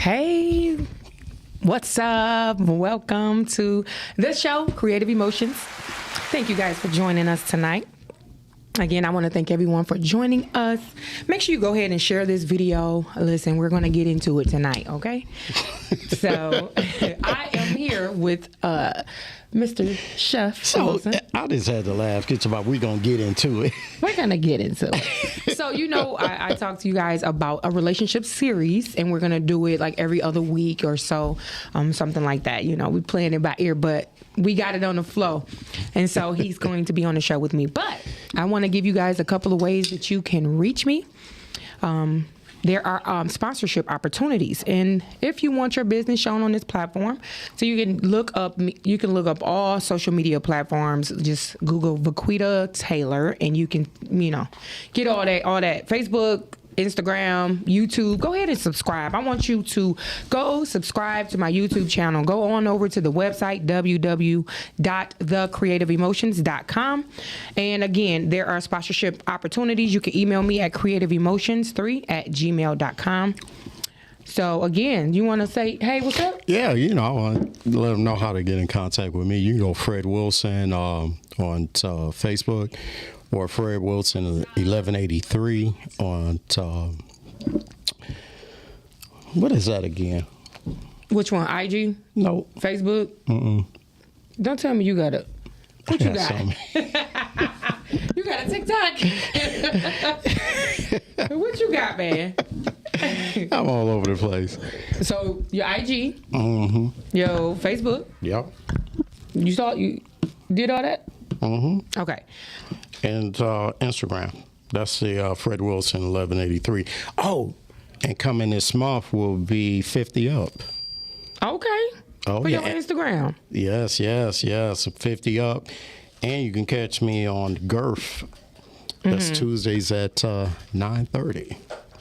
Hey, what's up? Welcome to the show, Creative Emotions. Thank you guys for joining us tonight. Again, I want to thank everyone for joining us. Make sure you go ahead and share this video. Listen, we're going to get into it tonight, okay? So, I am here with Mr. Chef Wilson. I just had to laugh. It's about we're going to get into it. We're going to get into it. So, I talked to you guys about a relationship series, and we're going to do it like every other week or so, something like that. We playing it by ear, but we got it on the flow. And so he's going to be on the show with me. But I want to give you guys a couple of ways that you can reach me. There are sponsorship opportunities, and if you want your business shown on this platform, so you can look up all social media platforms. Just Google Vaquita Taylor, and you can get all that Facebook, Instagram, YouTube. Go ahead and subscribe. I want you to go subscribe to my YouTube channel. Go on over to the website, www.thecreativeemotions.com. And again, there are sponsorship opportunities. You can email me at creativeemotions3@gmail.com. So again, you want to say, hey, what's up? Yeah, I want to let them know how to get in contact with me. You can go Fred Wilson on Facebook, or Fred Wilson 1183 on what is that again? Which one? IG? No. Facebook? Don't tell me you got it. What you got? You got a TikTok? What you got, man? I'm all over the place. So your IG, your Facebook. Yep. You did all that? Okay. And Instagram. That's the Fred Wilson 1183. Oh, and coming this month will be 50 up. Okay. For your Instagram. Yes. 50 up. And you can catch me on Girth. That's Tuesdays at 9:30.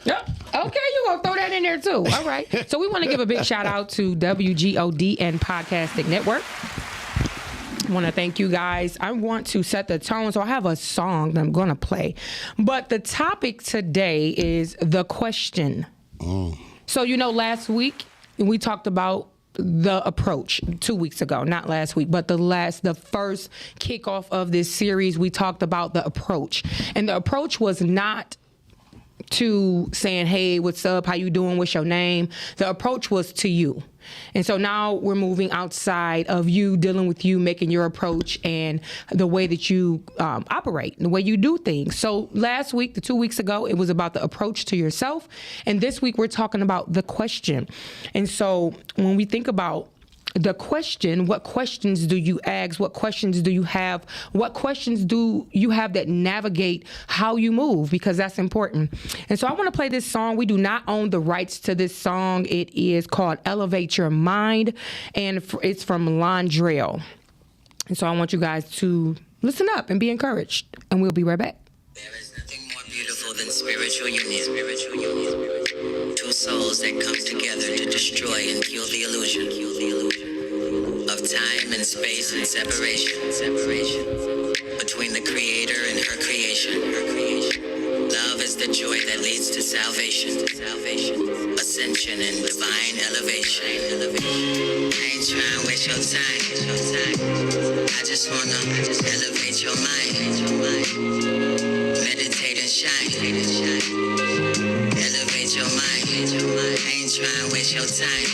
Yep. Okay, you're going to throw that in there too. All right. So we want to give a big shout out to WGOD and Podcasting Network. I want to thank you guys. I want to set the tone. So I have a song that I'm going to play. But the topic today is the question. So, last week we talked about the approach 2 weeks ago, not last week, but the first kickoff of this series, we talked about the approach. And the approach was not to saying, hey, what's up? How you doing? What's your name? The approach was to you. And so now we're moving outside of you, dealing with you, making your approach and the way that you operate, the way you do things. So last week, 2 weeks ago, it was about the approach to yourself. And this week we're talking about the question. And so when we think about the question, what questions do you ask? What questions do you have? What questions do you have that navigate how you move? Because that's important. And so I want to play this song. We do not own the rights to this song. It is called Elevate Your Mind, and it's from Londrell. And so I want you guys to listen up and be encouraged. And we'll be right back. There is nothing more beautiful than spiritual union. Two souls that come together to destroy and kill the illusion of time and space and separation between the creator and her creation. Love is the joy that leads to salvation, ascension and divine elevation. I ain't trying to waste your time. I just wanna elevate your mind. Meditate and shine. Elevate your mind. I ain't trying to waste your time.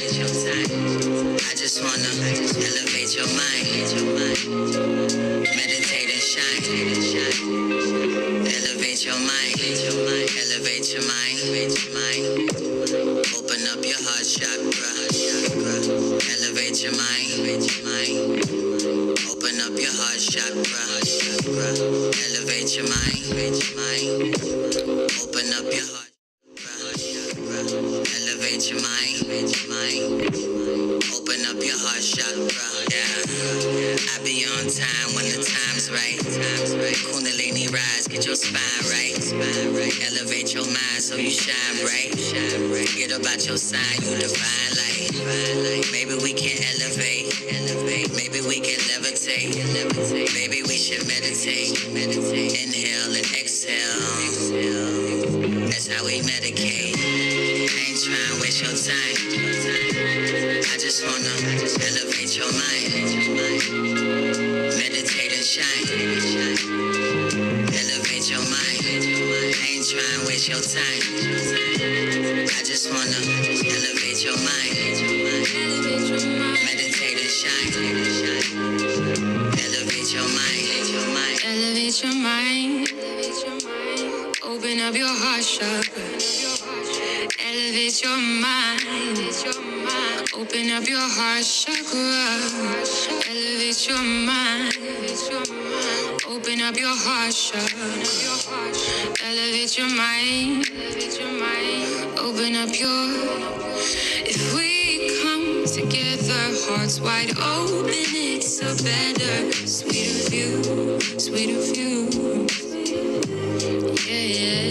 I just wanna elevate your mind. Meditate and shine. Elevate your mind. Elevate your mind. Open up your heart chakra. Elevate your mind. Open up your heart chakra. Elevate your mind. Open up your heart. Elevate your mind. Open up your heart chakra. I be on time when the time's right. Kundalini rise, get your spine right. Elevate your mind so you shine bright. Forget about your sign, you divine light. Maybe we can elevate. Maybe we can levitate. Maybe we should meditate. Inhale and exhale. That's how we medicate. I ain't trying to waste your time. your mind. Meditate and shine. Elevate your mind. I ain't trying to waste your time. I just wanna elevate your mind. Meditate and shine. Elevate your mind. Elevate your mind. Open up your heart chakra. Elevate your mind. Open up your heart chakra. Elevate your mind. Open up your heart chakra. Elevate your mind. Open up your. If we come together, hearts wide open, it's a better, sweeter view. Yeah.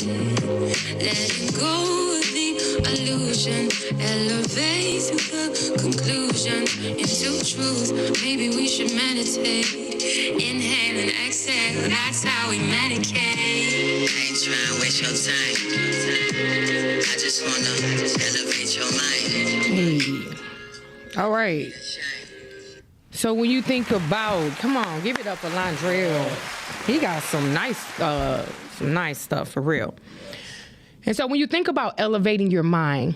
Letting go of the illusion, elevate to the conclusion, into truth. Maybe we should meditate. Inhale and exhale, that's how we medicate. I ain't trying to waste your time. I just wanna elevate your mind. Hey. All right. So when you think about, come on, give it up for Landrell. He got some nice stuff for real. And so when you think about elevating your mind,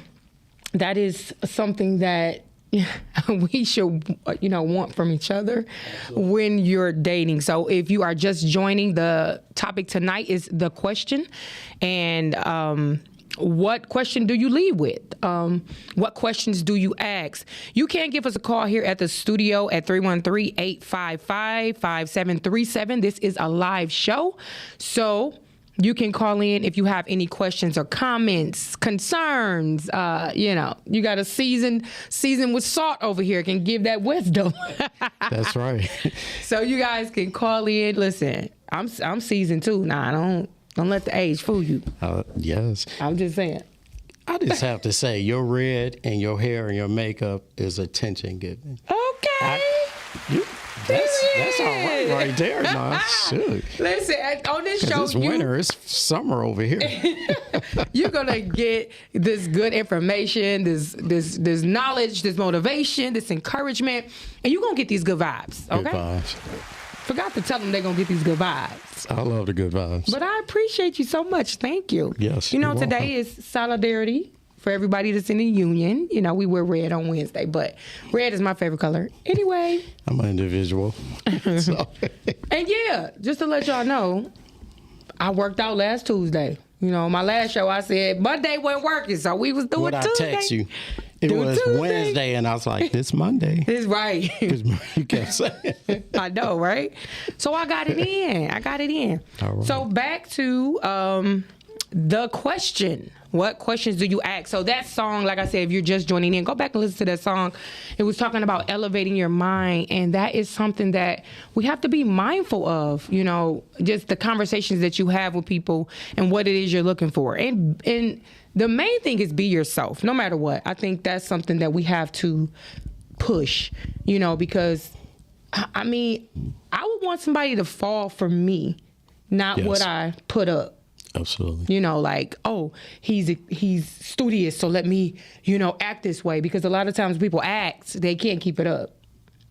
that is something that we should, want from each other when you're dating. So if you are just joining, the topic tonight is the question. And what question do you lead with? What questions do you ask? You can give us a call here at the studio at 313-855-5737. This is a live show. So you can call in if you have any questions or comments, concerns. You got a season with salt over here, can give that wisdom. That's right. So you guys can call in. Listen, I'm seasoned too. Nah, don't let the age fool you. Yes. I'm just saying. I just have to say, your red and your hair and your makeup is attention getting. Okay. That's all right there, man. Shoot. Listen, on this show, it's winter. It's summer over here. You're gonna get this good information, this knowledge, this motivation, this encouragement, and you're gonna get these good vibes. Okay. Good vibes. Forgot to tell them they're gonna get these good vibes. I love the good vibes. But I appreciate you so much. Thank you. Yes. Today welcome. is solidarity for everybody that's in the union. We wear red on Wednesday, but red is my favorite color. Anyway. I'm an individual. So. And yeah, just to let y'all know, I worked out last Tuesday. My last show I said Monday wasn't working, so we was doing Tuesday. I text you? It was Tuesday. Wednesday, and I was like, "It's Monday." It's right. You kept saying. I know, right? So I got it in. All right. So back to the question. What questions do you ask? So that song, like I said, if you're just joining in, go back and listen to that song. It was talking about elevating your mind, and that is something that we have to be mindful of, just the conversations that you have with people and what it is you're looking for. And the main thing is be yourself, no matter what. I think that's something that we have to push, because, I would want somebody to fall for me, not what I put up. Absolutely. He's studious, so let me, act this way. Because a lot of times people act, they can't keep it up.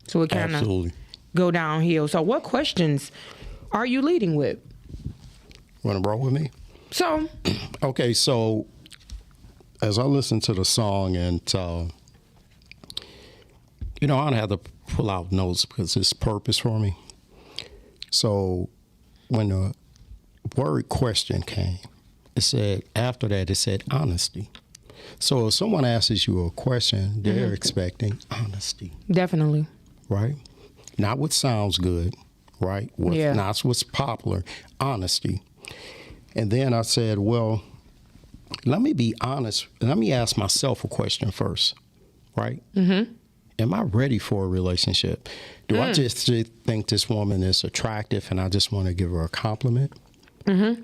So it kind of go downhill. So what questions are you leading with? Want to roll with me? So. Okay, so as I listen to the song and, I don't have to pull out notes because it's purpose for me. So when the word question came, after that it said honesty. So if someone asks you a question, they're expecting honesty. Definitely. Right? Not what sounds good, right? Not what's popular, honesty. And then I said, well, let me be honest. Let me ask myself a question first, right? Mm-hmm. Am I ready for a relationship? Do I just think this woman is attractive and I just want to give her a compliment? Mm-hmm.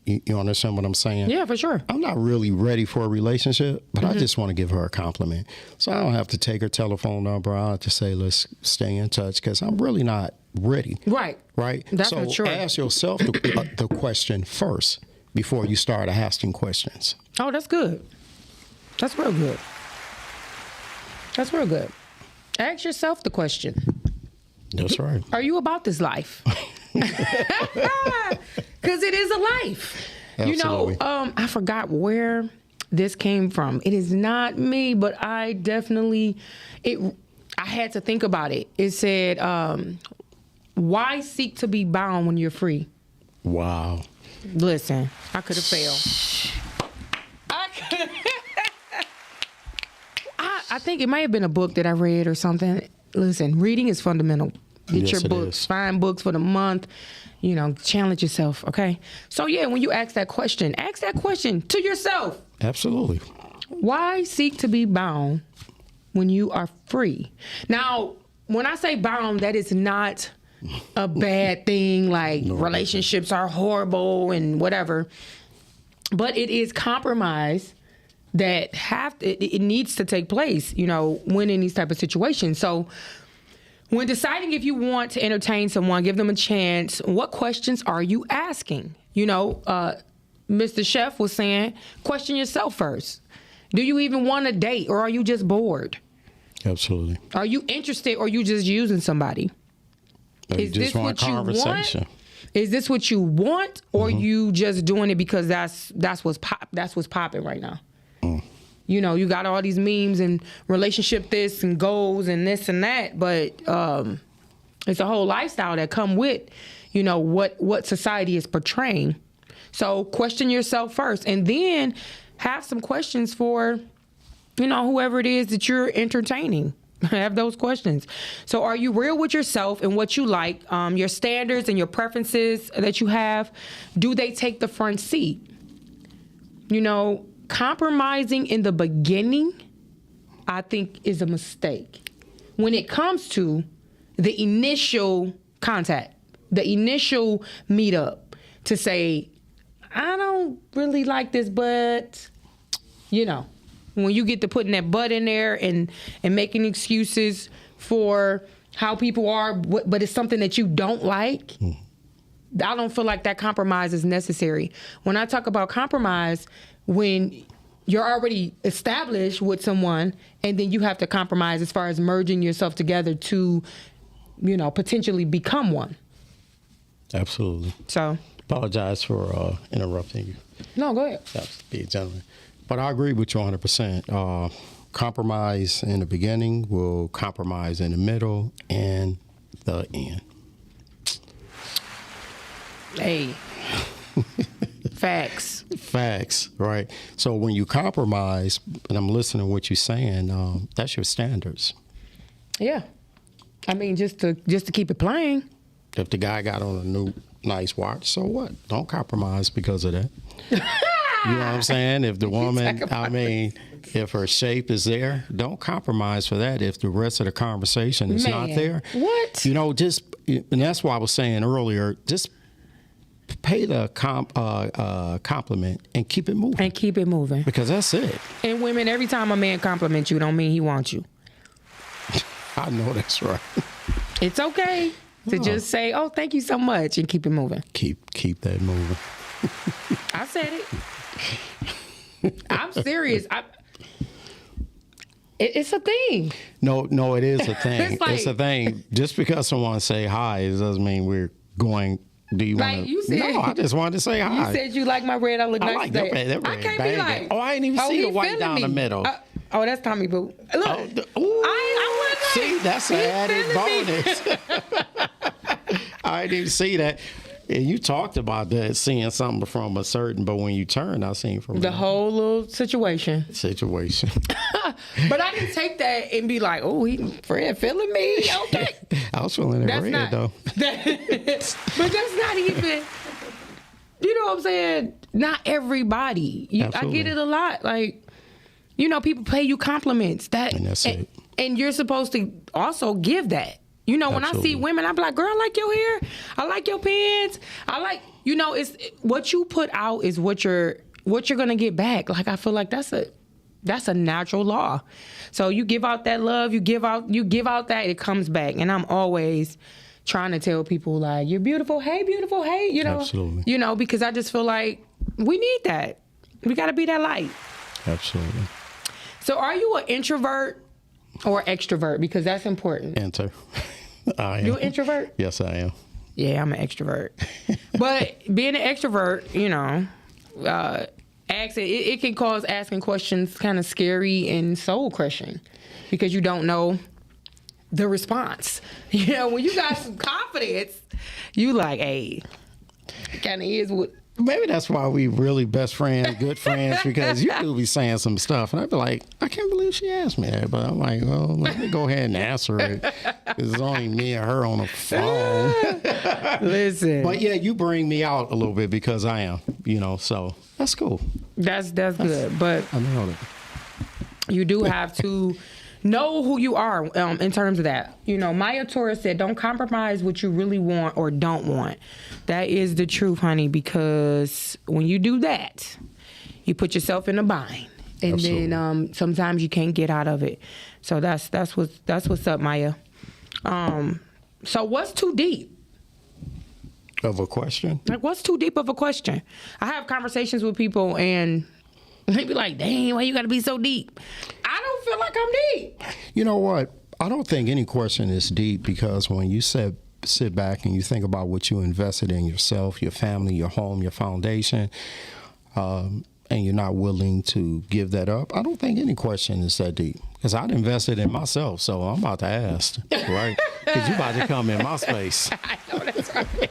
You understand what I'm saying? Yeah, for sure. I'm not really ready for a relationship, but I just want to give her a compliment. So I don't have to take her telephone number. I have to say, let's stay in touch because I'm really not ready. Right. That's so true. Ask yourself the question first before you start asking questions. Oh, that's good. That's real good. Ask yourself the question. That's right. Are you about this life? Because it is a life. Absolutely. You know, I forgot where this came from. It is not me, but I definitely, I had to think about it. It said, why seek to be bound when you're free? Wow. Listen, I could have failed. I think it might have been a book that I read or something. Listen, reading is fundamental. Get your books, find books for the month, you know, challenge yourself, okay? So, yeah, when you ask that question to yourself. Absolutely. Why seek to be bound when you are free? Now, when I say bound, that is not a bad thing, like relationships are horrible and whatever. But it is compromise that it needs to take place, you know, when in these type of situations. So when deciding if you want to entertain someone, give them a chance, what questions are you asking? You know, Mr. Chef was saying, question yourself first. Do you even want to date, or are you just bored? Absolutely. Are you interested, or are you just using somebody? Is this what you want? Is this what you want, or you just doing it because that's what's popping right now? You know, you got all these memes and relationship this and goals and this and that, but it's a whole lifestyle that come with, you know, what society is portraying. So question yourself first, and then have some questions for, you know, whoever it is that you're entertaining. Have those questions. So are you real with yourself and what you like, your standards and your preferences that you have? Do they take the front seat? You know, compromising in the beginning, I think, is a mistake. When it comes to the initial contact, the initial meetup, to say, I don't really like this, but, you know, when you get to putting that but in there and making excuses for how people are, but it's something that you don't like, I don't feel like that compromise is necessary. When I talk about compromise, when you're already established with someone and then you have to compromise as far as merging yourself together to, you know, potentially become one. Absolutely. So. Apologize for interrupting you. No, go ahead. Be a gentleman. But I agree with you 100%. Compromise in the beginning will compromise in the middle and the end. Hey. Facts. Facts, right? So when you compromise, and I'm listening to what you're saying, that's your standards. Yeah. I mean, just to keep it playing. If the guy got on a new nice watch, so what? Don't compromise because of that. You know what I'm saying? If the woman, if her shape is there, don't compromise for that if the rest of the conversation is not there. What? You know, and that's why I was saying earlier, just pay the compliment and keep it moving. And keep it moving. Because that's it. And women, every time a man compliments you, don't mean he wants you. I know that's right. It's okay to just say, oh, thank you so much, and keep it moving. Keep that moving. I said it. I'm serious. It's a thing. No, it is a thing. It's a thing. Just because someone say hi, it doesn't mean we're going. Do you want to? No, I just wanted to say hi. You said you like my red. I look nice. I like that red. I can't be like. Oh, I didn't even see the white down the middle. Oh, that's Tommy Boo. Look, I wasn't. See, that's an added bonus. I didn't even see that. And you talked about that, seeing something from a certain, but when you turned, I seen from the whole little situation. But I didn't take that and be like, oh, Fred feeling me. Okay. I was feeling it red, though. But that's not even, you know what I'm saying? Not everybody. I get it a lot. Like, you know, people pay you compliments. And that's it. And you're supposed to also give that. You know, when I see women, I'm like, girl, I like your hair. I like your pants. I like, you know, it's what you put out is what you're going to get back. Like, I feel like that's a natural law. So you give out that love, you give out that, it comes back. And I'm always trying to tell people, like, you're beautiful. Hey, beautiful. Hey, you know. Absolutely. You know, because I just feel like we need that. We got to be that light. Absolutely. So are you an introvert Or extrovert, because that's important. Enter. I am. You an introvert? Yes, I am. Yeah, I'm an extrovert. But being an extrovert, you know, it can cause asking questions kind of scary and soul crushing because you don't know the response. You know, when you got some confidence, you like, hey, kind of is what. Maybe that's why we really best friends, good friends, because you do be saying some stuff, and I'd be like, I can't believe she asked me that. But I'm like, well, let me go ahead and answer it. It's only me and her on the phone. Listen. But yeah, you bring me out a little bit because I am, you know, so that's cool. That's good. But I know that. You do have to know who you are in terms of that. You know, Maya Torres said, don't compromise what you really want or don't want. That is the truth, honey, because when you do that, you put yourself in a bind. And Absolutely. then sometimes you can't get out of it. So that's what's up, Maya. So what's too deep? Of a question? Like, what's too deep of a question? I have conversations with people and they be like, dang, why you got to be so deep? I don't feel like I'm deep. You know what? I don't think any question is deep because when you sit back and you think about what you invested in yourself, your family, your home, your foundation, and you're not willing to give that up, I don't think any question is that deep. Because I'd invested in myself, so I'm about to ask, right? Because you about to come in my space. I know that's right.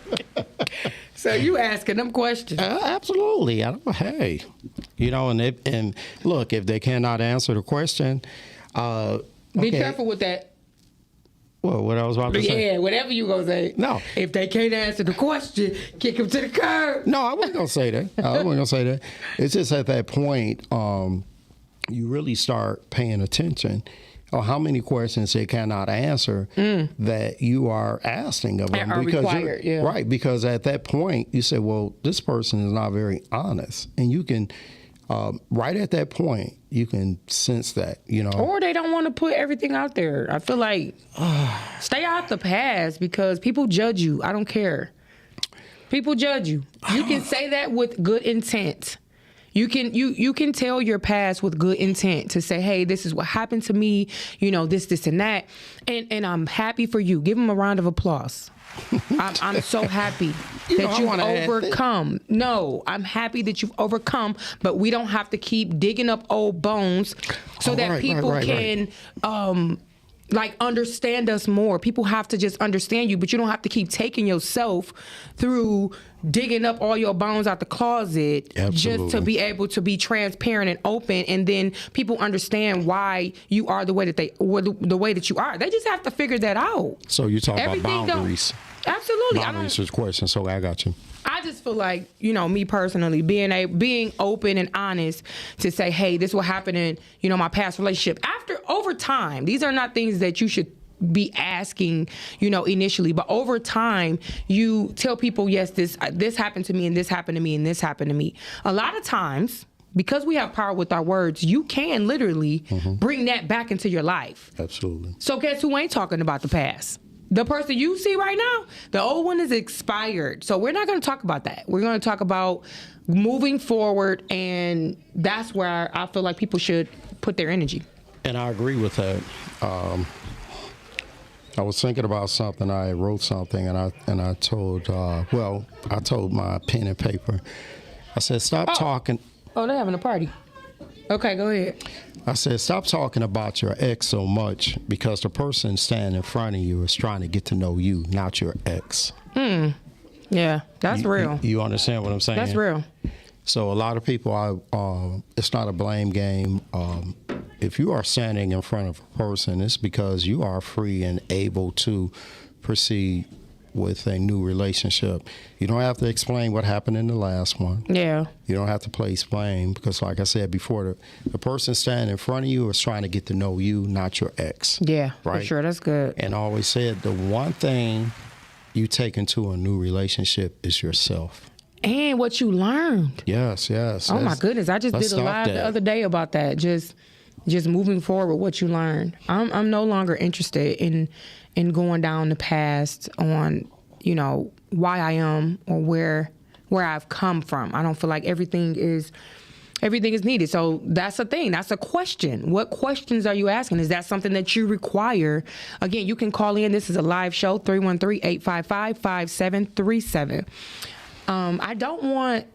So you asking them questions? Absolutely. Hey, you know, and look, if they cannot answer the question, Be careful with that. Well, what I was about to say. Yeah, whatever you gonna say. No. If they can't answer the question, kick them to the curb. No, I wasn't gonna say that. It's just at that point, you really start paying attention on how many questions they cannot answer that you are asking of them. Are required, yeah. Right, because at that point, you say, well, this person is not very honest. And you can, right at that point, you can sense that, you know. Or they don't want to put everything out there. I feel like stay out the past because people judge you. I don't care. People judge you. You can say that with good intent. You can tell your past with good intent to say, hey, this is what happened to me, you know, this and that. And I'm happy for you. Give them a round of applause. I'm so happy that you've overcome. No, I'm happy that you've overcome, but we don't have to keep digging up old bones so that people can like understand us more. People have to just understand you, but you don't have to keep taking yourself through digging up all your bones out the closet. Absolutely. Just to be able to be transparent and open, and then people understand why you are the way that the way that you are. They just have to figure that out. So you're talking about boundaries. Absolutely. Boundaries is a question, so I got you. I just feel like, you know, me personally, being open and honest to say, hey, this will happen in, you know, my past relationship. Over time, these are not things that you should be asking, you know, initially, but over time, you tell people, yes, this happened to me, and this happened to me, and this happened to me. A lot of times, because we have power with our words, you can literally bring that back into your life. Absolutely. So guess who ain't talking about the past? The person you see right now, the old one is expired. So we're not going to talk about that. We're going to talk about moving forward, and that's where I feel like people should put their energy. And I agree with that. I was thinking about something. I wrote something, and I told I told my pen and paper. I said, stop talking. Oh, they're having a party. Okay, go ahead. I said, stop talking about your ex so much because the person standing in front of you is trying to get to know you, not your ex. Yeah, that's real. You understand what I'm saying? That's real. So a lot of people, it's not a blame game. If you are standing in front of a person, it's because you are free and able to proceed with a new relationship. You don't have to explain what happened in the last one. Yeah. You don't have to place blame because, like I said before, the person standing in front of you is trying to get to know you, not your ex. Yeah, right? For sure. That's good. And I always said the one thing you take into a new relationship is yourself. And what you learned. Yes. Oh my goodness. I just did a live the other day about that. Just moving forward, what you learned. I'm no longer interested in going down the past on, you know, why I am or where I've come from. I don't feel like everything is Everything is needed. So that's a thing. That's a question. What questions are you asking? Is that something that you require? Again, you can call in. This is a live show, 313-855-5737. I don't want,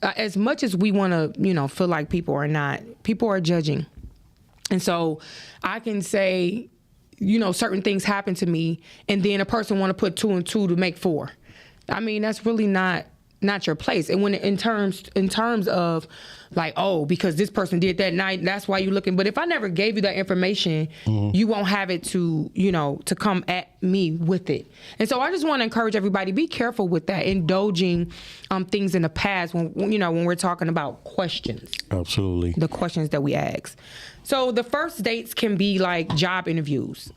as much as we want to, feel like people are judging. And so I can say, certain things happen to me, and then a person want to put 2 and 2 to make 4. I mean, that's really not your place. And when in terms of like, oh, because this person did that night, that's why you're looking. But if I never gave you that information, you won't have it to come at me with it. And so I just want to encourage everybody, be careful with that, indulging things in the past when we're talking about questions. Absolutely. The questions that we ask. So the first dates can be like job interviews.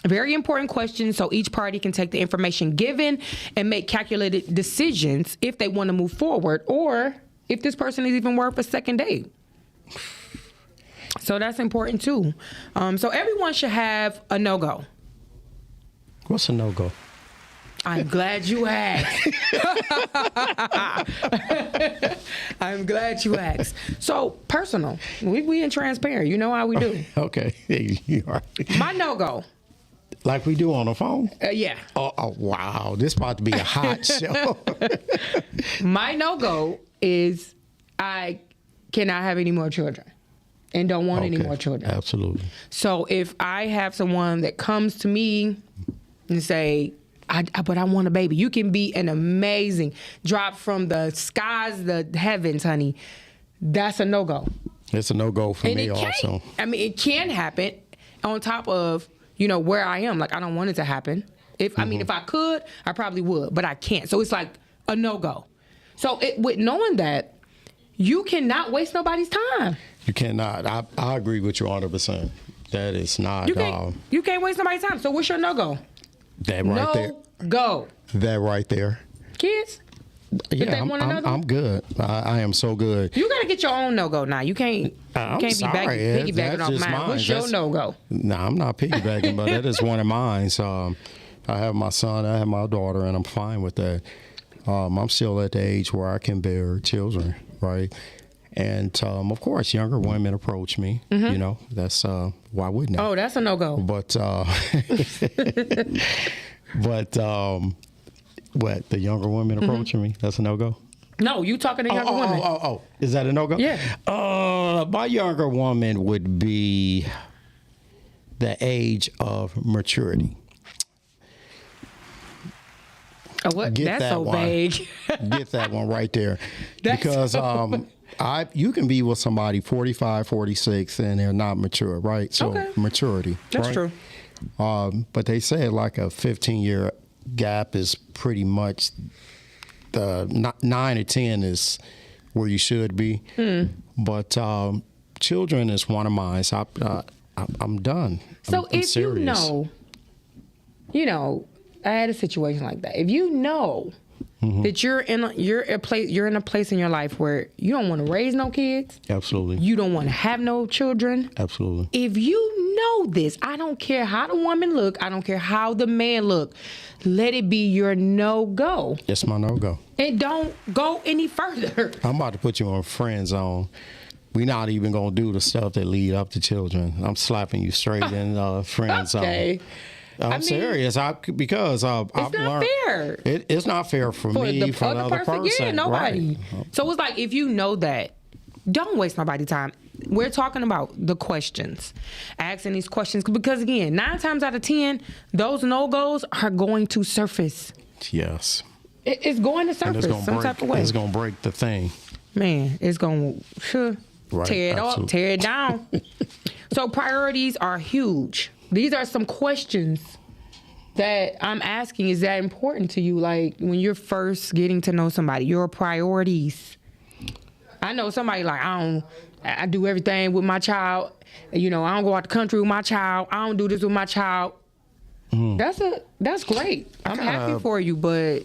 Very important questions, so each party can take the information given and make calculated decisions if they want to move forward or if this person is even worth a second date. So that's important too. So everyone should have a no-go. What's a no-go? I'm glad you asked. I'm glad you asked. So personal. We in transparent. You know how we do. Okay. You are. My no-go. Like we do on the phone? Yeah. Oh, wow. This about to be a hot show. My no-go is I cannot have any more children and don't want any more children. Absolutely. So if I have someone that comes to me and say, but I want a baby, you can be an amazing drop from the skies, the heavens, honey. That's a no-go. It's a no-go for me also. I mean, it can happen on top of, where I am. Like, I don't want it to happen. If I could, I probably would, but I can't. So it's like a no-go. So with knowing that, you cannot waste nobody's time. You cannot. I agree with you 100%. That is not. You can't waste nobody's time. So what's your no-go? That right there. Go. That right there. Kids? Yeah, I'm good. I am so good. You gotta get your own no-go now. You can't. I'm be sorry. piggybacking off mine. Mine. What's your no-go? No, I'm not piggybacking, but that is one of mine. So, I have my son, I have my daughter, and I'm fine with that. I'm still at the age where I can bear children, right? And of course, younger women approach me. That's why wouldn't I? Oh, that's a no-go. But what, the younger women approaching me? That's a no-go? No, you talking to younger women. Oh. Is that a no-go? Yeah. My younger woman would be the age of maturity. What? That's so vague. Get that one right there. Because you can be with somebody 45, 46, and they're not mature, right? So maturity. That's right? true. But they say like a 15-year gap is pretty much the 9 or 10 is where you should be. But children is one of mine. So I'm done. So I'm if serious. I had a situation like that. If you know that you're in a place in your life where you don't want to raise no kids. Absolutely. You don't want to have no children. Absolutely. If you know this, I don't care how the woman look, I don't care how the man look, let it be your no-go. It's my no-go. And don't go any further. I'm about to put you on friend zone. We're not even going to do the stuff that lead up to children. I'm slapping you straight in friend zone. Okay. I'm serious. Because I've learned. It's not fair. It's not fair for me, for the other person. Yeah, nobody. Right. So it's like, if you know that, don't waste nobody's time. We're talking about the questions. Asking these questions. Because again, 9 times out of 10, those no-goes are going to surface. Yes. It's going to surface some type of way. It's going to break the thing. Man, it's going to tear it up, tear it down. So priorities are huge. These are some questions that I'm asking. Is that important to you? Like, when you're first getting to know somebody, your priorities. I know somebody like, I do everything with my child. I don't go out the country with my child. I don't do this with my child. That's great. I'm happy for you, but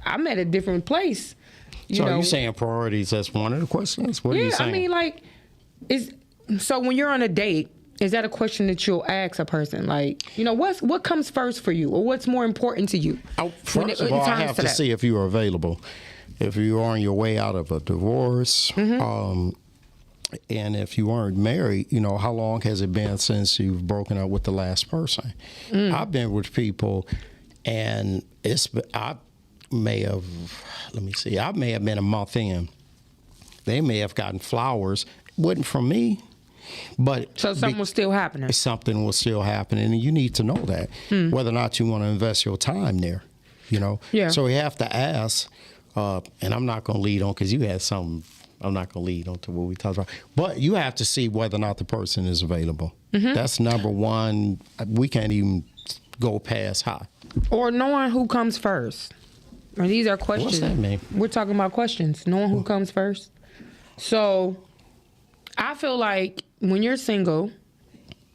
I'm at a different place. So are you saying priorities? That's one of the questions? What are you saying? I mean, like, so when you're on a date, is that a question that you'll ask a person? Like, what comes first for you, or what's more important to you? First of all, I have to see if you are available. if you're on your way out of a divorce, and if you weren't married, how long has it been since you've broken up with the last person? I've been with people, and I may have been a month in. They may have gotten flowers. It wasn't from me. But so something was still happening. Something was still happening, and you need to know that whether or not you want to invest your time there. Yeah. So you have to ask, and I'm not going to lead on because you had something. I'm not going to lead on to what we talked about, but you have to see whether or not the person is available. That's number one. We can't even go past high. Or knowing who comes first. And these are questions. What's that mean? We're talking about questions. Knowing who comes first. So I feel like when you're single,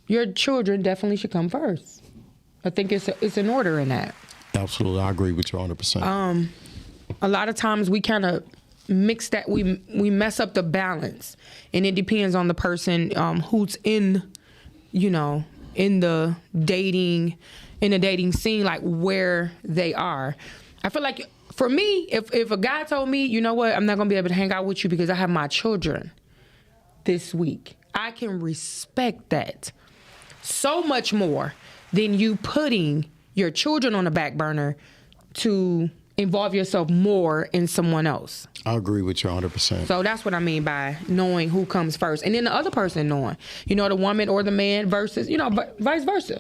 your children definitely should come first. I think it's an order in that. Absolutely. I agree with you 100%. A lot of times we kind of mix that. We mess up the balance. And it depends on the person who's in the dating scene, like where they are. I feel like for me, if a guy told me, you know what, I'm not going to be able to hang out with you because I have my children this week, I can respect that so much more than you putting your children on the back burner to involve yourself more in someone else. I agree with you 100%. So that's what I mean by knowing who comes first. And then the other person knowing, the woman or the man versus, vice versa.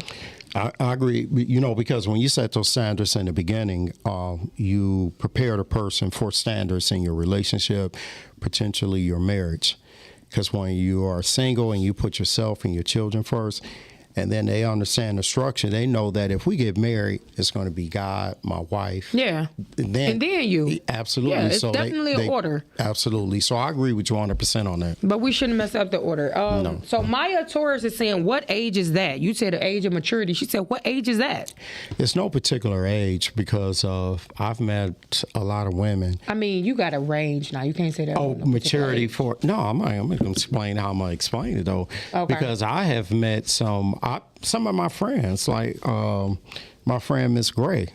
I agree, because when you set those standards in the beginning, you prepare the person for standards in your relationship, potentially your marriage. Because when you are single and you put yourself and your children first, and then they understand the structure, they know that if we get married, it's going to be God, my wife. Yeah. And then you. Absolutely. Yeah, it's definitely an order. Absolutely. So I agree with you 100% on that. But we shouldn't mess up the order. No. So Maya Torres is saying, what age is that? You said the age of maturity. She said, what age is that? It's no particular age because I've met a lot of women. I mean, you got a range now. You can't say that. Oh, maturity for... No, I'm going to explain how I'm going to explain it, though. Okay. Because I have met some of my friends, like my friend Miss Gray,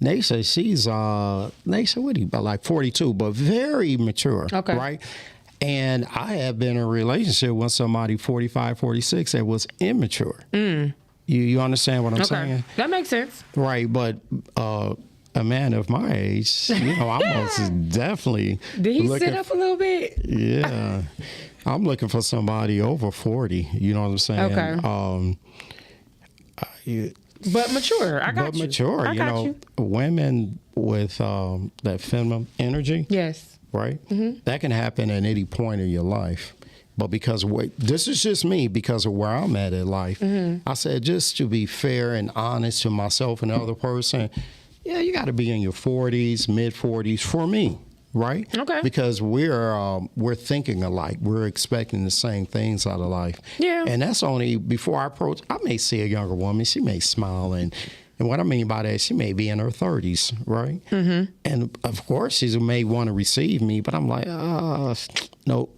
they say she's, what are you, about like 42, but very mature, okay, right? And I have been in a relationship with somebody 45, 46 that was immature. You understand what I'm saying? That makes sense. Right, but a man of my age, I'm most definitely... Did he sit up a little bit? Yeah. I'm looking for somebody over 40. You know what I'm saying? Okay. But mature. I got you. But mature. I got you. Women with that feminine energy. Yes. Right? Mm-hmm. That can happen at any point in your life. But because this is just me, because of where I'm at in life, I said just to be fair and honest to myself and the other person, you got to be in your 40s, mid 40s for me. Right? Okay. Because we're thinking alike. We're expecting the same things out of life. Yeah. And that's only before I approach. I may see a younger woman. She may smile, and what I mean by that, she may be in her 30s, right? Mm-hmm. And of course, she may want to receive me, but I'm like, nope,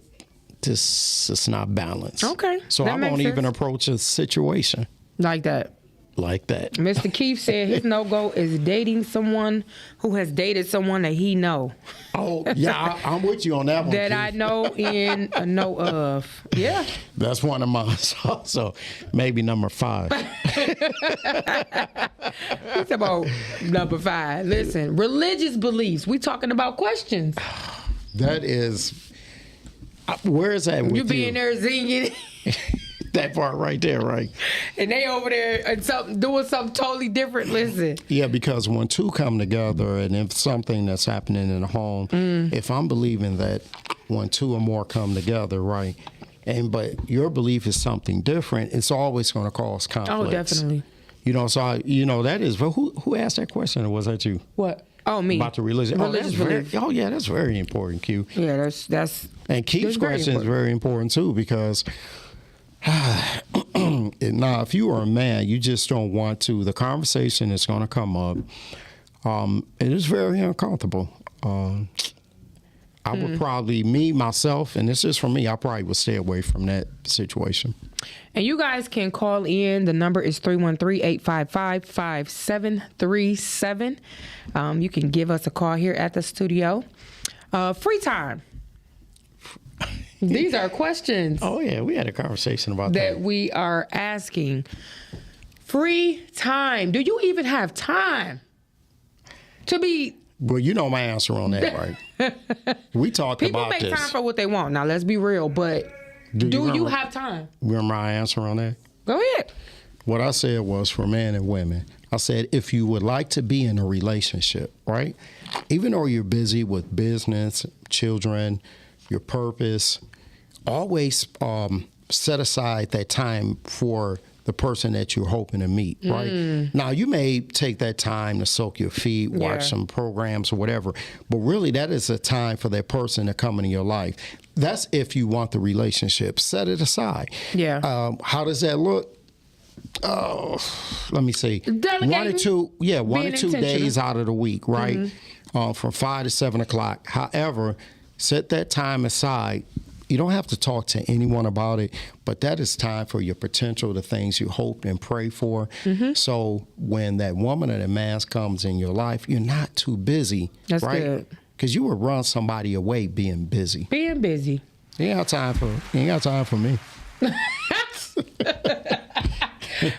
this is not balanced. Okay. So I won't even approach a situation like that. Like that. Mr. Keith said his no-go is dating someone who has dated someone that he know. Oh, yeah, I'm with you on that one. That Keith. I know and know of. Yeah. That's one of mine. So maybe number 5. It's about number 5. Listen, religious beliefs. We talking about questions. That is, where is that with you? Be in there singing. That part right there, right? And they over there and doing something totally different. Listen. Yeah, because when two come together and if something that's happening in the home, if I'm believing that when 2 or more come together, right, but your belief is something different, it's always going to cause conflict. Oh, definitely. That is. But who asked that question, or was that you? What? Oh, me. About the religion. Religious belief. That's very important, Q. Yeah, that's. And Keith's question is very important too, because. Now, if you are a man, you just don't want to. The conversation is going to come up. It is very uncomfortable. I would probably, myself, and this is for me, I probably would stay away from that situation. And you guys can call in. The number is 313-855-5737. You can give us a call here at the studio. Free time. These are questions. Oh, yeah. We had a conversation about that. That we are asking. Free time. Do you even have time to be... Well, you know my answer on that, right? We talked about this. People make time for what they want. Now, let's be real, but do you have time? Remember my answer on that? Go ahead. What I said was for men and women. I said, if you would like to be in a relationship, right? Even though you're busy with business, children, your purpose, always set aside that time for the person that you're hoping to meet, right? Now, you may take that time to soak your feet, watch some programs or whatever, but really that is a time for that person to come into your life. That's if you want the relationship. Set it aside. Yeah. How does that look? Oh, let me see. Delegating, 1 or 2 days out of the week, right? From 5 to 7 o'clock. However, set that time aside. You don't have to talk to anyone about it, but that is time for your potential, the things you hope and pray for. So when that woman or that man comes in your life, you're not too busy. That's right? good. Because you would run somebody away being busy. Being busy. You ain't got time for me.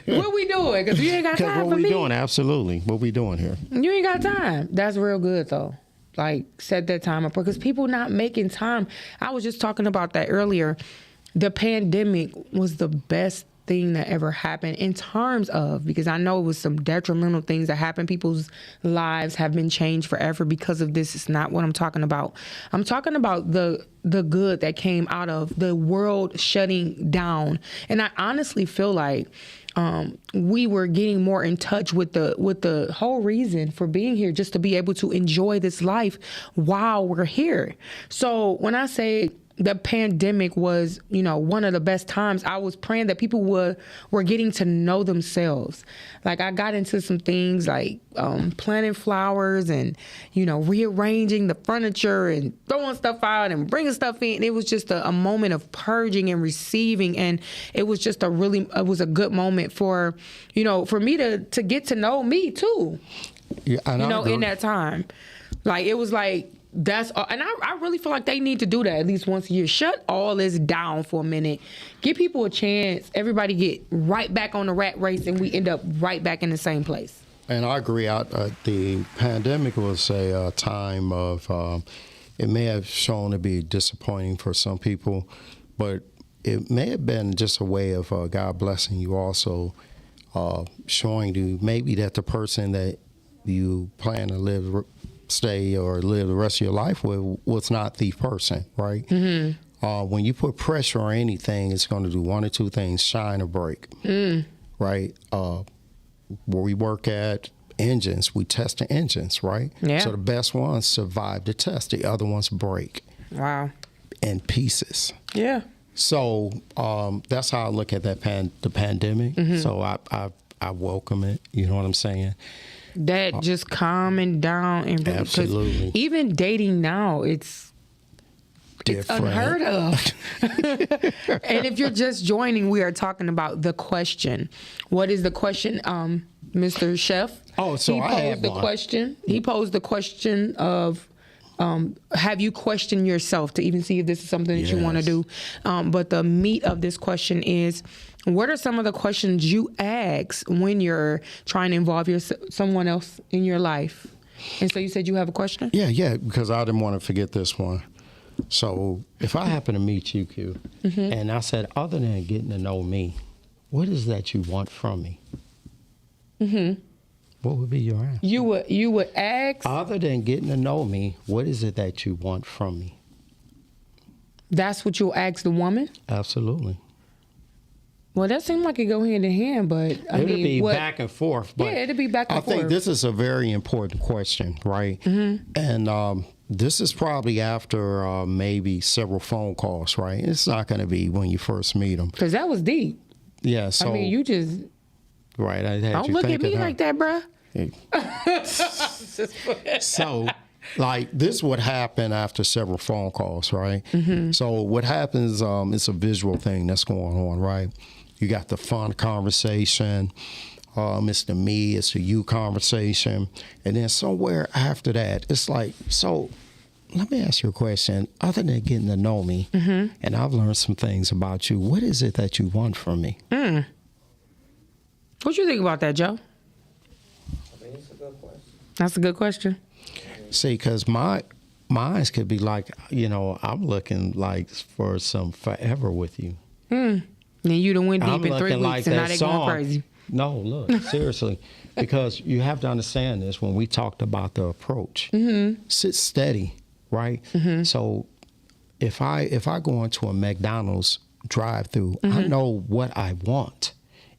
What we doing? Because you ain't got time for me. What we doing? Absolutely. What we doing here? You ain't got time. That's real good, though. Like, set that time up. Because people not making time. I was just talking about that earlier. The pandemic was the best thing that ever happened in terms of, because I know it was some detrimental things that happened. People's lives have been changed forever because of this. It's not what I'm talking about. I'm talking about the good that came out of the world shutting down. And I honestly feel like we were getting more in touch with the whole reason for being here, just to be able to enjoy this life while we're here. So when I say the pandemic was, one of the best times, I was praying that people were getting to know themselves. Like, I got into some things like planting flowers and, rearranging the furniture and throwing stuff out and bringing stuff in. It was just a moment of purging and receiving. And it was just it was a good moment for me to get to know me too, in that time. Like, it was like, that's all. And I really feel like they need to do that at least once a year. Shut all this down for a minute. Give people a chance. Everybody get right back on the rat race, and we end up right back in the same place. And I agree. The pandemic was a time of, it may have shown to be disappointing for some people, but it may have been just a way of God blessing you also, showing you maybe that the person that you plan to stay or live the rest of your life with was not the person, right? When you put pressure on anything, it's going to do one or two things: shine or break, right? Where we work at engines, we test the engines, right? Yeah. So the best ones survive the test; the other ones break. Wow. In pieces. Yeah. So that's how I look at that the pandemic. So I welcome it. You know what I'm saying? That just calming down and really, absolutely. Even dating now, it's unheard of. And if you're just joining, we are talking about the question. What is the question, Mr. Chef? Oh, so he posed the question. He posed the question of, have you questioned yourself to even see if this is something that you want to do? But the meat of this question is, what are some of the questions you ask when you're trying to involve someone else in your life? And so you said you have a question? Yeah, because I didn't want to forget this one. So if I happen to meet you, Q, and I said, other than getting to know me, what is that you want from me? What would be your answer? You would ask? Other than getting to know me, what is it that you want from me? That's what you'll ask the woman? Absolutely. Well, that seemed like it go hand in hand, but it'd be back and forth. But yeah, it'd be back and forth. I think this is a very important question, right? And this is probably after maybe several phone calls, right? It's not going to be when you first meet them. Because that was deep. Yeah, so... I mean, you just... Right, I had don't you look at thinking, me like that, bruh. So like this would happen after several phone calls, right? So what happens, it's a visual thing that's going on, right? You got the fun conversation, it's the me, it's the you conversation. And then somewhere after that, it's like, so let me ask you a question. Other than getting to know me, and I've learned some things about you, what is it that you want from me? What you think about that, Joe? I mean, it's a good question. That's a good question. See, because my eyes could be like, I'm looking like for some forever with you. Then you done went deep I'm in 3 looking weeks like and now that they song. going crazy. No, look, seriously, because you have to understand this when we talked about the approach. Sit steady, right? So if I go into a McDonald's drive-through, I know what I want,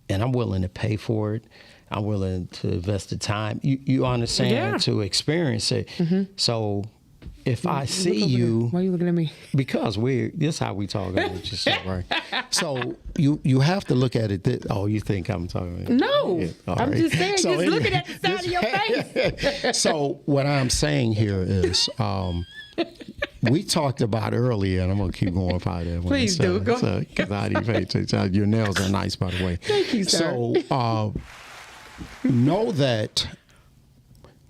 and I'm willing to pay for it. I'm willing to invest the time. You understand, to experience it. So if I see you, why are you looking at me? because this is how we talk about yourself, right? So you have to look at it. You think I'm talking? No, Yeah, all I'm right. just saying. So Just looking at the side of your face. So what I'm saying here is, we talked about earlier, and I'm gonna keep going by that. Please do. Go. Because I didn't pay attention. Your nails are nice, by the way. Thank you, sir. So know that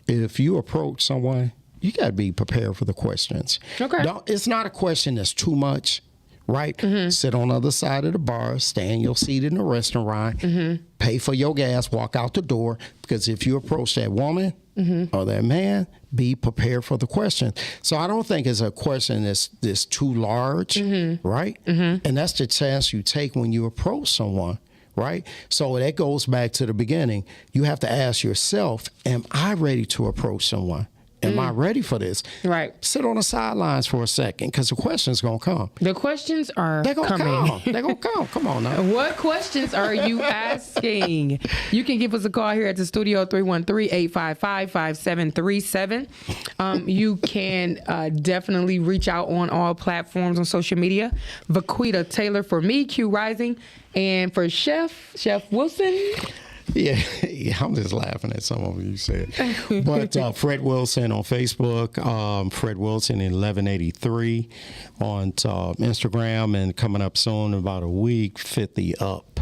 if you approach someone, you got to be prepared for the questions. Okay. It's not a question that's too much, right? Sit on the other side of the bar, stay in your seat in the restaurant, pay for your gas, walk out the door. Because if you approach that woman or that man, be prepared for the question. So I don't think it's a question that's too large, right? And that's the chance you take when you approach someone. Right? So that goes back to the beginning. You have to ask yourself, am I ready to approach someone? Am I ready for this? Right. Sit on the sidelines for a second because the questions going to come. The questions are They're going to coming. come. They're going to come. Come on now. What questions are you asking? You can give us a call here at the studio, 313-855-5737. You can definitely reach out on all platforms on social media. Vaquita Taylor for me, Q Rising, and for Chef Wilson. Yeah, I'm just laughing at some of what you said. But Fred Wilson on Facebook, Fred Wilson in 1183 on Instagram, and coming up soon, in about a week, 50 Up.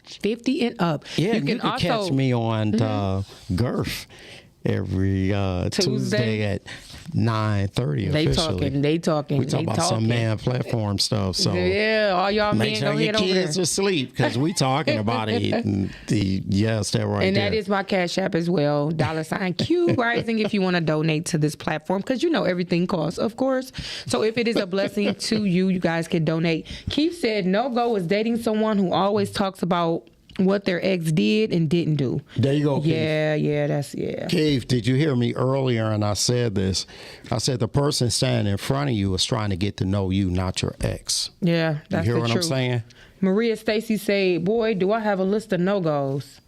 50 and up. Yeah, you can also catch me on Gurf every Tuesday at 9:30 officially. They talking. We talk about some man platform stuff. So yeah, all y'all make men sure go your ahead over there. kids are asleep because we talking about it. And yes, that right and there. that is my Cash App as well. $Q Rising if you want to donate to this platform, because everything costs, of course. So if it is a blessing to you, you guys can donate. Keith said no-go is dating someone who always talks about what their ex did and didn't do. There you go, Keith. Yeah. Keith, did you hear me earlier? And I said this. I said the person standing in front of you is trying to get to know you, not your ex. Yeah, that's you hear the what truth. I'm saying? Maria Stacy said, "Boy, do I have a list of no-goes."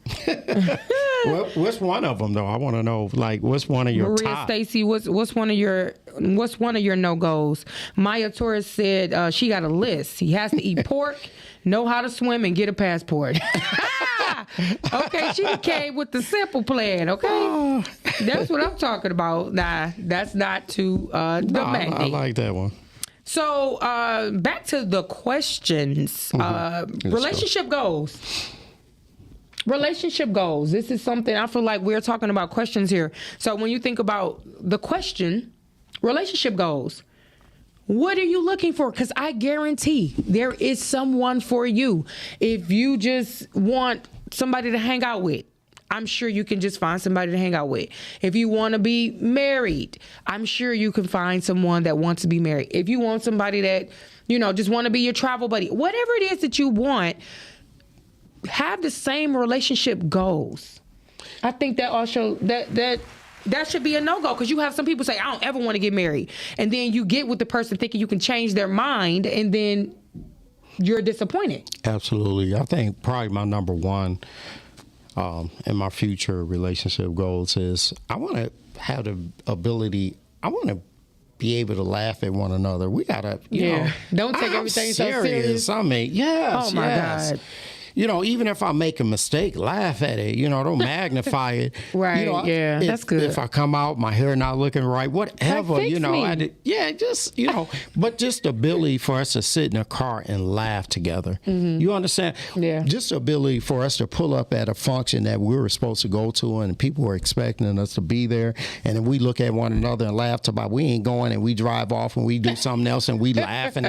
Well, what's one of them though? I want to know. Like, what's one of your Maria top? Stacy, what's one of your no-goes? Maya Torres said she got a list. He has to eat pork, know how to swim, and get a passport. Okay, she came with the simple plan. Okay, that's what I'm talking about. Nah, that's not too demanding. I like that one. So back to the questions. Relationship goals. Relationship goals. This is something I feel like we're talking about questions here. So when you think about the question, relationship goals, what are you looking for? Because I guarantee there is someone for you. If you just want somebody to hang out with, I'm sure you can just find somebody to hang out with. If you want to be married, I'm sure you can find someone that wants to be married. If you want somebody that, just want to be your travel buddy, whatever it is that you want, have the same relationship goals. I think that also that should be a no-go, because you have some people say, I don't ever want to get married. And then you get with the person thinking you can change their mind, and then you're disappointed. Absolutely. I think probably my number one in my future relationship goals is I want to have the ability, I want to be able to laugh at one another. We got to, don't take everything so serious. I mean, yes. Oh, my God. even if I make a mistake, laugh at it. Don't magnify it. Right. That's good. If I come out, my hair not looking right, whatever. Like, fix me. Just but just the ability for us to sit in a car and laugh together. You understand? Yeah. Just the ability for us to pull up at a function that we were supposed to go to, and people were expecting us to be there, and then we look at one another and laugh about we ain't going, and we drive off and we do something else and we laugh, and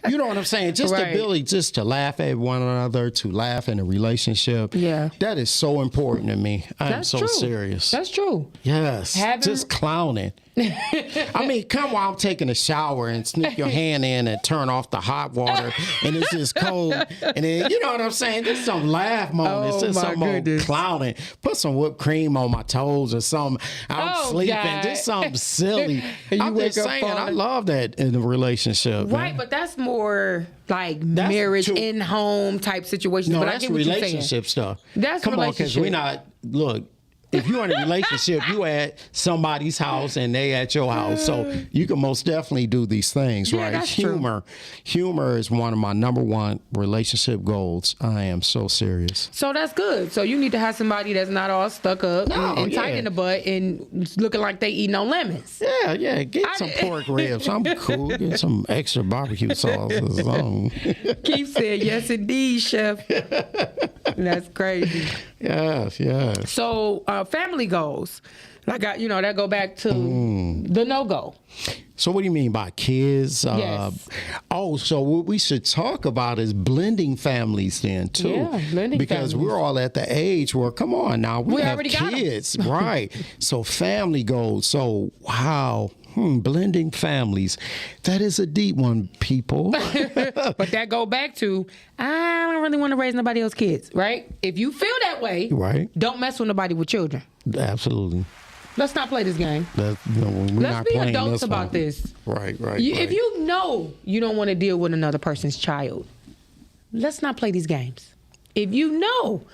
you know what I'm saying? Just the ability just to laugh at one another, to laugh in a relationship. Yeah. That is so important to me. I'm so true. serious. That's true. Yes. Just clowning. I mean, come while I'm taking a shower and sneak your hand in and turn off the hot water and it's just cold. And then, you know what I'm saying? Just some laugh moments. Just some old clowning. Put some whipped cream on my toes or something. I'm sleeping. God. Just something silly. I'm just saying, I love that in a relationship. Right, but that's more like marriage in-home type situations. No, but that's I get what relationship stuff. That's Come on, because we're not, look, if you're in a relationship, you at somebody's house and they at your house. So you can most definitely do these things, right? That's Humor. True. Humor is one of my number one relationship goals. I am so serious. So that's good. So you need to have somebody that's not all stuck up and tight in the butt and looking like they eating on lemons. Yeah. Get some pork ribs. I'm cool. Get some extra barbecue sauces on. Keith said, yes, indeed, chef. That's crazy. Yes. So family goals, like that go back to the no-go. So what do you mean by kids? Yes. So what we should talk about is blending families then too. Yeah, blending because families. we're all at the age where, come on now, we have already got kids, right? So family goals. So wow. Blending families. That is a deep one, people. But that go back to, I don't really want to raise nobody else's kids, right? If you feel that way, right, don't mess with nobody with children. Absolutely. Let's not play this game. Let's be adults about this. Right. If you know you don't want to deal with another person's child, let's not play these games. If you know,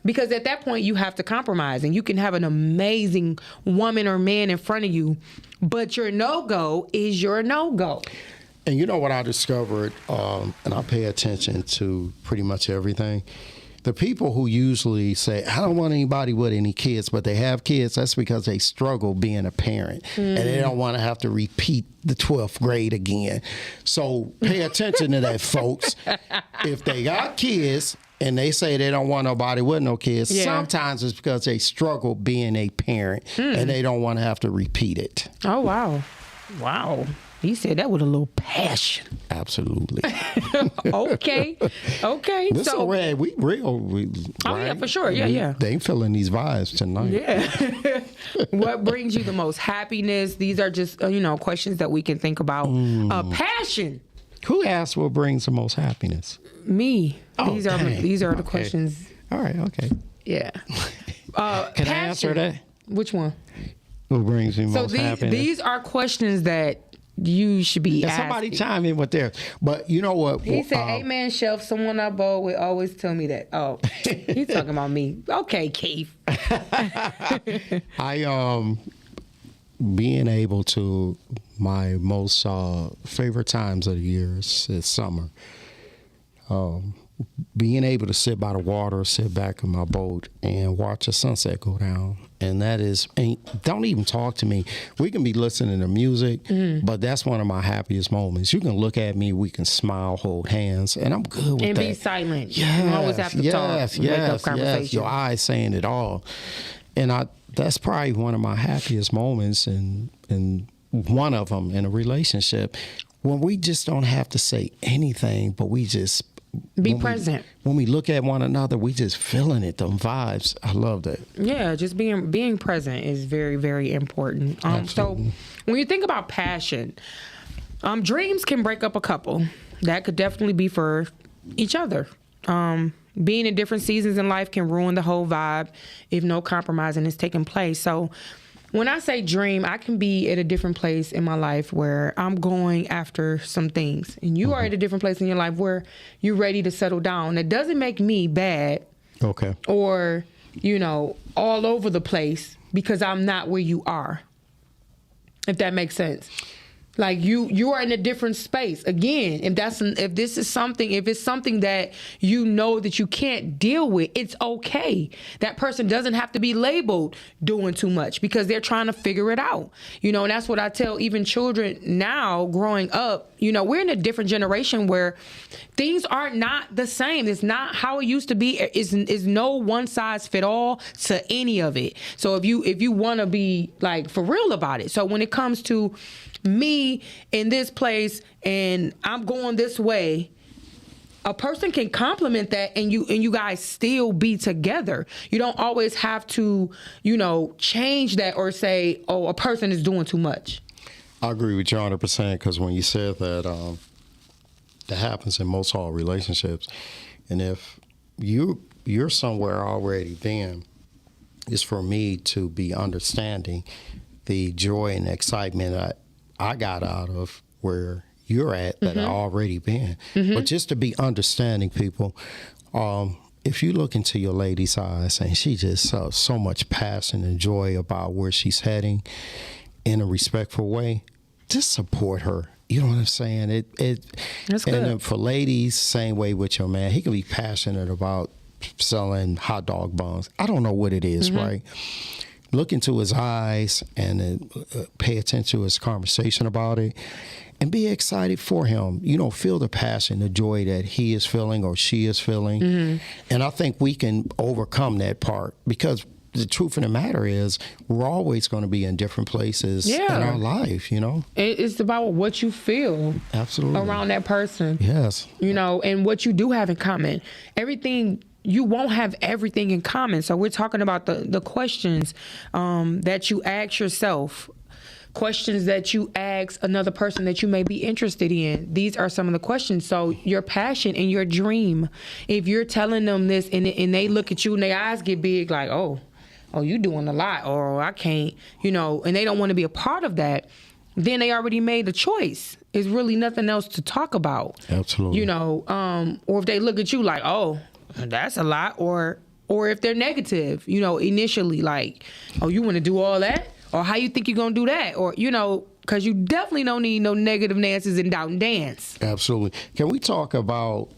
because at that point you have to compromise, and you can have an amazing woman or man in front of you, but your no-go is your no-go. And you know what I discovered, and I pay attention to pretty much everything. The people who usually say, I don't want anybody with any kids, but they have kids, that's because they struggle being a parent. And they don't want to have to repeat the 12th grade again. So pay attention to that, folks. If they got kids and they say they don't want nobody with no kids, sometimes it's because they struggle being a parent and they don't want to have to repeat it. Oh, wow. Wow. He said that with a little passion. Absolutely. Okay. This so red, we real. Yeah, for sure. Yeah. They ain't feeling these vibes tonight. Yeah. What brings you the most happiness? These are just questions that we can think about. Passion. Who asked what brings the most happiness? Me. These are the questions. All right. Okay. Yeah. Can I answer that? Which one? What brings me most happiness? These are questions that you should be asking. Somebody chime in with theirs. But you know what? He said, amen, chef. Someone I bowl with always tell me that. Oh, he's talking about me. Okay, Keith. Being able to, my most favorite times of the year is summer. Being able to sit by the water, sit back in my boat and watch the sunset go down. And that is, don't even talk to me. We can be listening to music, but that's one of my happiest moments. You can look at me, we can smile, hold hands, and I'm good with that. And be silent. Yes, you always have to talk. Yes. Your eyes saying it all. And that's probably one of my happiest moments and one of them in a relationship when we just don't have to say anything, but we just be present. When we look at one another, we just feeling it, them vibes. I love that. Yeah, just being present is very, very important. So when you think about passion, dreams can break up a couple. That could definitely be for each other. Being in different seasons in life can ruin the whole vibe if no compromising is taking place. So when I say dream, I can be at a different place in my life where I'm going after some things. And you are at a different place in your life where you're ready to settle down. That doesn't make me bad. Okay. Or, all over the place because I'm not where you are. If that makes sense. Like you are in a different space. Again, if it's something that you know that you can't deal with, it's okay. That person doesn't have to be labeled doing too much because they're trying to figure it out. And that's what I tell even children now growing up. We're in a different generation where things are not the same. It's not how it used to be. Is no one size fit all to any of it. So if you want to be like for real about it. So when it comes to me in this place and I'm going this way, a person can compliment that and you guys still be together. You don't always have to, change that or say, oh, a person is doing too much. I agree with you 100% because when you said that, that happens in most all relationships. And if you're somewhere already, then it's for me to be understanding the joy and excitement that I got out of where you're at that I already been. But just to be understanding people, if you look into your lady's eyes and she just so much passion and joy about where she's heading in a respectful way, just support her. You know what I'm saying? That's good. And for ladies, same way with your man. He can be passionate about selling hot dog buns. I don't know what it is, right? Look into his eyes and pay attention to his conversation about it and be excited for him. Feel the passion, the joy that he is feeling or she is feeling. And I think we can overcome that part because the truth of the matter is we're always going to be in different places in our life, It's about what you feel around that person. Yes. And what you do have in common. You won't have everything in common. So we're talking about the questions that you ask yourself, questions that you ask another person that you may be interested in. These are some of the questions. So your passion and your dream, if you're telling them this and they look at you and their eyes get big like, oh, you doing a lot, or I can't, and they don't want to be a part of that, then they already made a choice. There's really nothing else to talk about. Absolutely. Or if they look at you like, oh, that's a lot, or if they're negative, initially like, oh, you want to do all that, or how you think you're gonna do that, or because you definitely don't need no negative Nancy's and doubt and dance. Absolutely. Can we talk about?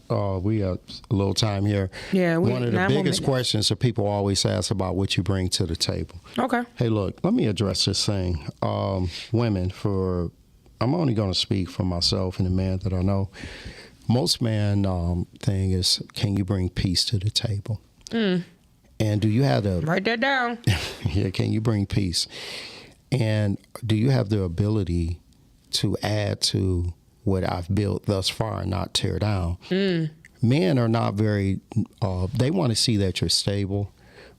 We have a little time here. Yeah. One of the biggest questions that people always ask about what you bring to the table. Okay. Hey, look, let me address this thing. Women, I'm only going to speak for myself and the man that I know. Most man thing is, can you bring peace to the table? And do you have the... Write that down. Yeah, can you bring peace? And do you have the ability to add to what I've built thus far and not tear down? Men are not very... they want to see that you're stable,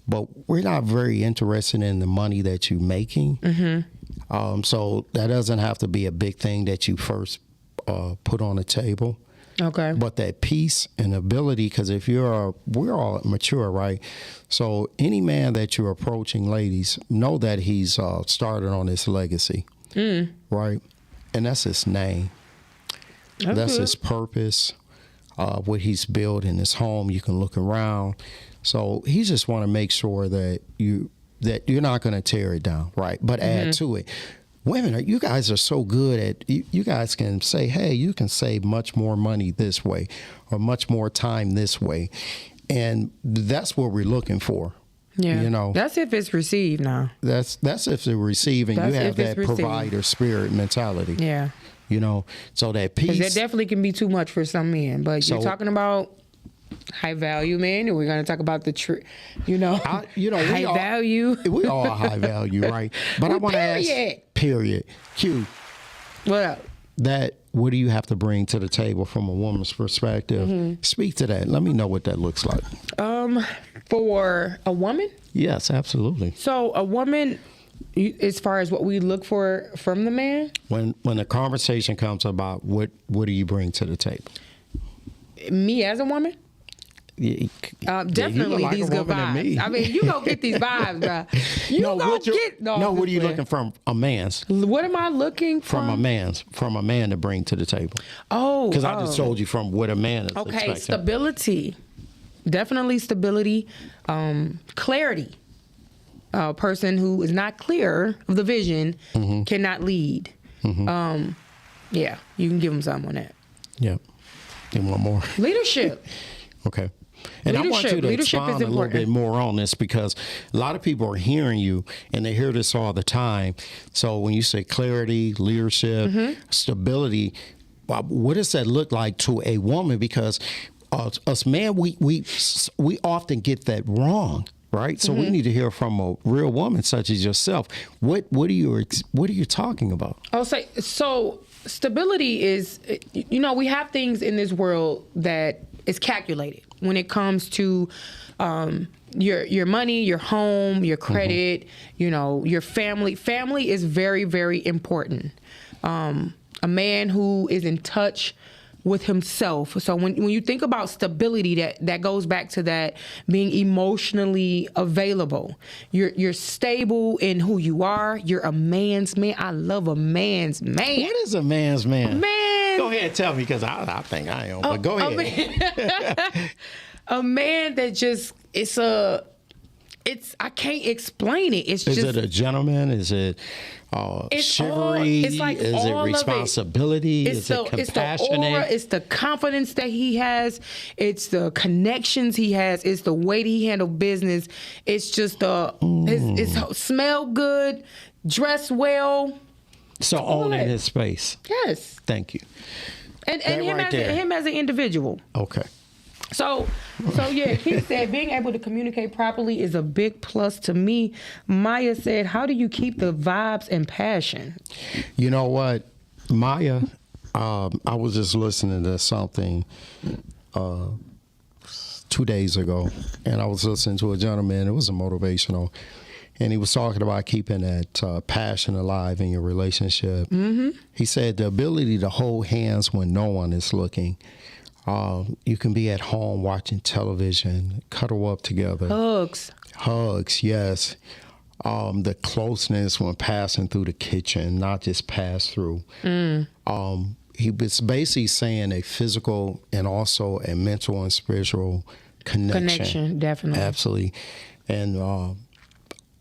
but we're not very interested in the money that you're making. So that doesn't have to be a big thing that you first put on the table. Okay. But that peace and ability, because we're all mature, right? So any man that you're approaching, ladies, know that he's started on his legacy, right? And that's his name. That's his purpose, what he's built in his home. You can look around. So he just want to make sure that you're not going to tear it down, right? But add to it. Women, you guys are so good at, you guys can say, hey, you can save much more money this way or much more time this way. And that's what we're looking for. Yeah. That's if it's received now. That's if they're receiving. You have that provider spirit mentality. Yeah. So that peace. Because that definitely can be too much for some men. But you're talking about high value men, and we're going to talk about the high value. We all high value, right? But I want to ask, period. Q. What up? What do you have to bring to the table from a woman's perspective? Speak to that. Let me know what that looks like. For a woman? Yes, absolutely. So a woman, as far as what we look for from the man? When the conversation comes about what do you bring to the table? Me as a woman? Definitely these good vibes. I mean, you gonna get these vibes, bro. What are you looking from a man's? What am I looking from a man to bring to the table? Oh, because I just told you from what a man is expecting. Stability, definitely stability, clarity. A person who is not clear of the vision cannot lead. Yeah, you can give them something on that. Yep. And one more. Leadership. Okay. And I want you to expound a little bit more on this, because a lot of people are hearing you and they hear this all the time. So when you say clarity, leadership, stability, what does that look like to a woman? Because us men, we often get that wrong, right? So we need to hear from a real woman such as yourself. What are you talking about? I'll say, so stability is, we have things in this world that is calculated when it comes to your money, your home, your credit, your family. Family is very, very important. A man who is in touch with himself. So when you think about stability, that goes back to that being emotionally available. You're stable in who you are. You're a man's man. I love a man's man. What is a man's man? Man. Go ahead, tell me, because I think I am. But go ahead. A man that just I can't explain it. Is it a gentleman? Is it chivalry? Is it responsibility? Is it compassionate? It's the aura, it's the confidence that he has, it's the connections he has, it's the way that he handles business. It's just it's smell good, dress well. So owning his space. Yes. Thank you. And him as an individual. Okay. So yeah, he said being able to communicate properly is a big plus to me. Maya said, how do you keep the vibes and passion? You know what, Maya, I was just listening to something 2 days ago, and I was listening to a gentleman. It was a motivational, and he was talking about keeping that passion alive in your relationship. He said the ability to hold hands when no one is looking. You can be at home watching television, cuddle up together. Hugs, yes. The closeness when passing through the kitchen, not just pass through. He was basically saying a physical and also a mental and spiritual connection. Definitely. Absolutely. And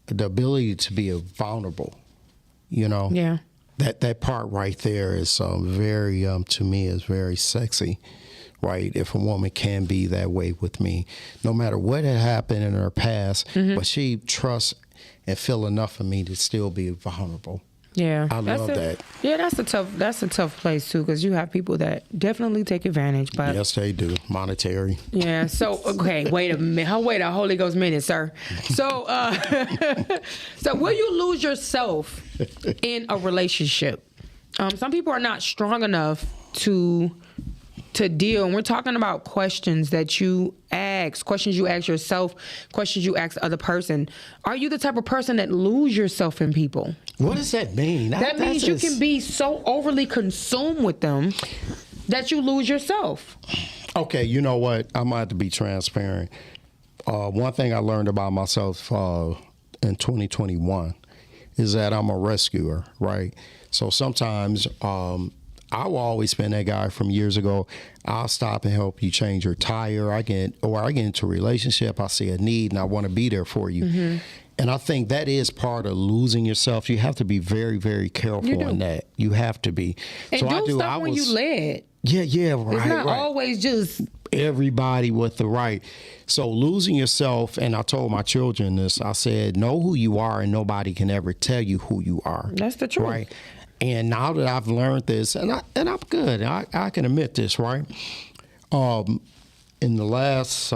the ability to be vulnerable, Yeah. That part right there is very, to me, is very sexy. Right, if a woman can be that way with me, no matter what had happened in her past, but she trusts and feel enough of me to still be vulnerable. Yeah, I love that. Yeah, that's a tough place too, because you have people that definitely take advantage. But yes, they do. Monetary. Yeah. So okay, wait a minute. Wait a Holy Ghost minute, sir. So, so will you lose yourself in a relationship? Some people are not strong enough to deal. And we're talking about questions that you ask, questions you ask yourself, questions you ask the other person. Are you the type of person that lose yourself in people? What does that mean? That means you can be so overly consumed with them that you lose yourself. Okay, you know what? I might have to be transparent. One thing I learned about myself in 2021 is that I'm a rescuer, right? So sometimes I will always been that guy from years ago. I'll stop and help you change your tire. I get into a relationship. I see a need and I want to be there for you. And I think that is part of losing yourself. You have to be very, very careful in that. You have to be. And do stuff when you led. Yeah, right. It's not always just everybody with the right. So losing yourself, and I told my children this, I said, know who you are and nobody can ever tell you who you are. That's the truth. Right. And now that I've learned this, and I'm good, I can admit this, right? In the last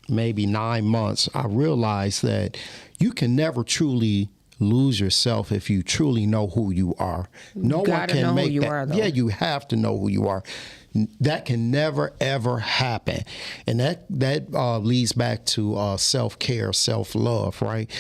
maybe 9 months, I realized that you can never truly lose yourself if you truly know who you are. No one can make that. Yeah, you have to know who you are. That can never, ever happen. And that leads back to self-care, self-love, right?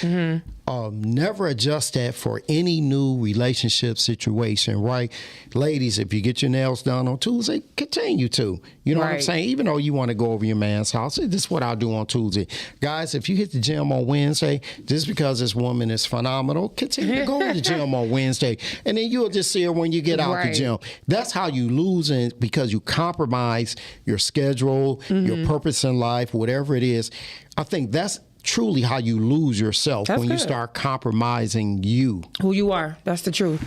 Never adjust that for any new relationship situation, right? Ladies, if you get your nails done on Tuesday, continue to. You know what I'm saying? Even though you want to go over your man's house, this is what I'll do on Tuesday. Guys, if you hit the gym on Wednesday, just because this woman is phenomenal, continue to go to the gym on Wednesday. And then you'll just see her when you get out the gym. That's how you lose because you compromise your schedule, your purpose in life, whatever it is. I think that's truly how you lose yourself when you start compromising you. Who you are. That's the truth.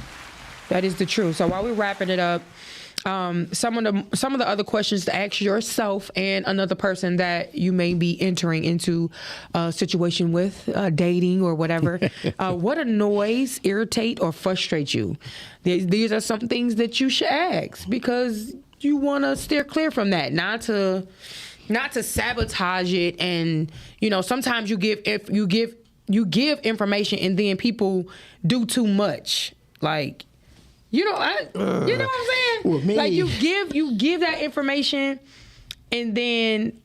That is the truth. So while we're wrapping it up, some of the other questions to ask yourself and another person that you may be entering into a situation with, dating or whatever. What annoys, irritate, or frustrate you? These are some things that you should ask because you want to steer clear from that, not to sabotage it. And sometimes you give information and then people do too much, like. You know what I'm saying? Well, like you give that information, and then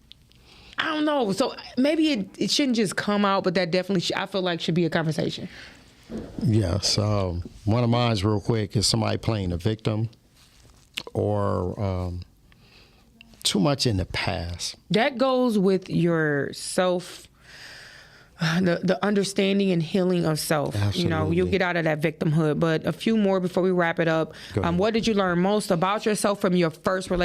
I don't know. So maybe it shouldn't just come out, but that definitely I feel like should be a conversation. Yes. One of mine, real quick, is somebody playing a victim or too much in the past. That goes with your self. The understanding and healing of self. Absolutely. You'll get out of that victimhood. But a few more before we wrap it up. What did you learn most about yourself from your first relationship?